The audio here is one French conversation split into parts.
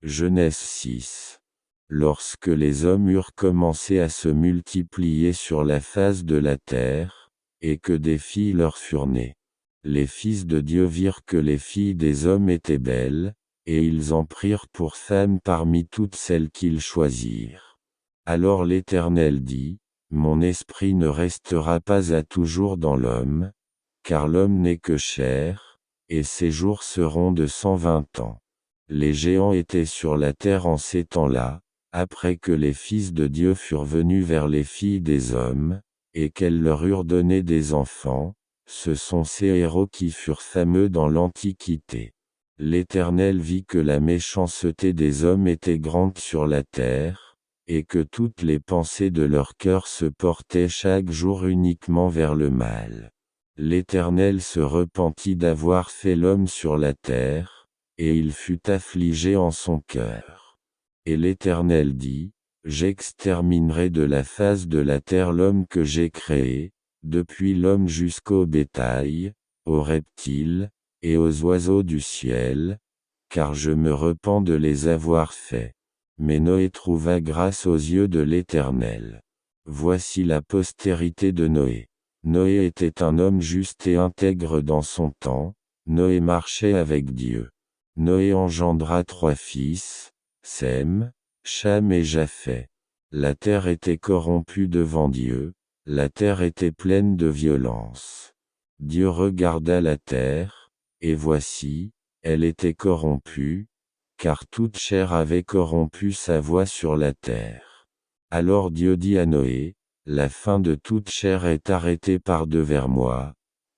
Genèse 6. Lorsque les hommes eurent commencé à se multiplier sur la face de la terre, et que des filles leur furent nées, les fils de Dieu virent que les filles des hommes étaient belles, et ils en prirent pour femmes parmi toutes celles qu'ils choisirent. Alors l'Éternel dit, mon esprit ne restera pas à toujours dans l'homme, car l'homme n'est que chair, et ses jours seront de 120 ans. Les géants étaient sur la terre en ces temps-là, après que les fils de Dieu furent venus vers les filles des hommes, et qu'elles leur eurent donné des enfants, ce sont ces héros qui furent fameux dans l'Antiquité. L'Éternel vit que la méchanceté des hommes était grande sur la terre, et que toutes les pensées de leur cœur se portaient chaque jour uniquement vers le mal. L'Éternel se repentit d'avoir fait l'homme sur la terre, et il fut affligé en son cœur. Et l'Éternel dit, j'exterminerai de la face de la terre l'homme que j'ai créé, depuis l'homme jusqu'au bétail, aux reptiles, et aux oiseaux du ciel, car je me repens de les avoir faits. Mais Noé trouva grâce aux yeux de l'Éternel. Voici la postérité de Noé. Noé était un homme juste et intègre dans son temps, Noé marchait avec Dieu. Noé engendra 3 fils, Sem, Cham et Japheth. La terre était corrompue devant Dieu, la terre était pleine de violence. Dieu regarda la terre, et voici, elle était corrompue, car toute chair avait corrompu sa voie sur la terre. Alors Dieu dit à Noé, la fin de toute chair est arrêtée par devers moi,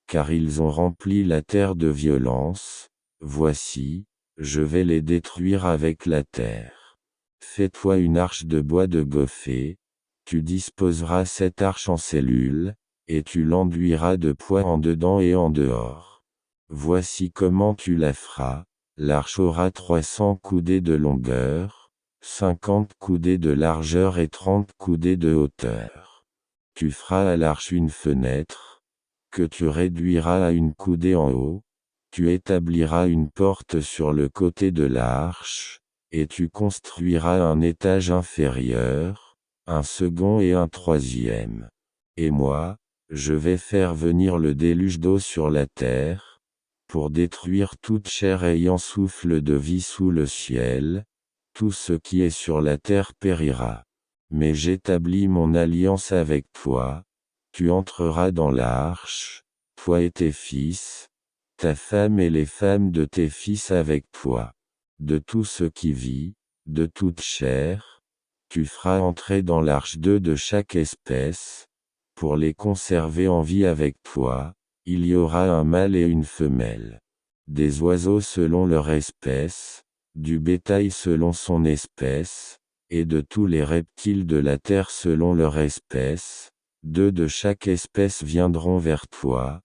car ils ont rempli la terre de violence, voici, je vais les détruire avec la terre. Fais-toi une arche de bois de gopher, tu disposeras cette arche en cellules, et tu l'enduiras de poix en dedans et en dehors. Voici comment tu la feras, l'arche aura 300 coudées de longueur, 50 coudées de largeur et 30 coudées de hauteur. Tu feras à l'arche une fenêtre, que tu réduiras à une coudée en haut, tu établiras une porte sur le côté de l'arche, et tu construiras un étage inférieur, un second et un troisième. Et moi, je vais faire venir le déluge d'eau sur la terre, pour détruire toute chair ayant souffle de vie sous le ciel, tout ce qui est sur la terre périra. Mais j'établis mon alliance avec toi, tu entreras dans l'arche, toi et tes fils, ta femme et les femmes de tes fils avec toi. De tout ce qui vit, de toute chair, tu feras entrer dans l'arche 2 de chaque espèce, pour les conserver en vie avec toi, il y aura un mâle et une femelle. Des oiseaux selon leur espèce, du bétail selon son espèce, et de tous les reptiles de la terre selon leur espèce, 2 de chaque espèce viendront vers toi,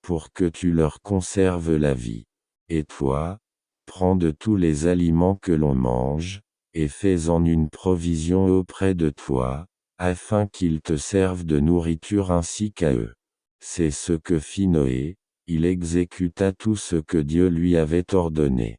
pour que tu leur conserves la vie. Et toi, prends de tous les aliments que l'on mange, et fais-en une provision auprès de toi, afin qu'ils te servent de nourriture ainsi qu'à eux. C'est ce que fit Noé, il exécuta tout ce que Dieu lui avait ordonné.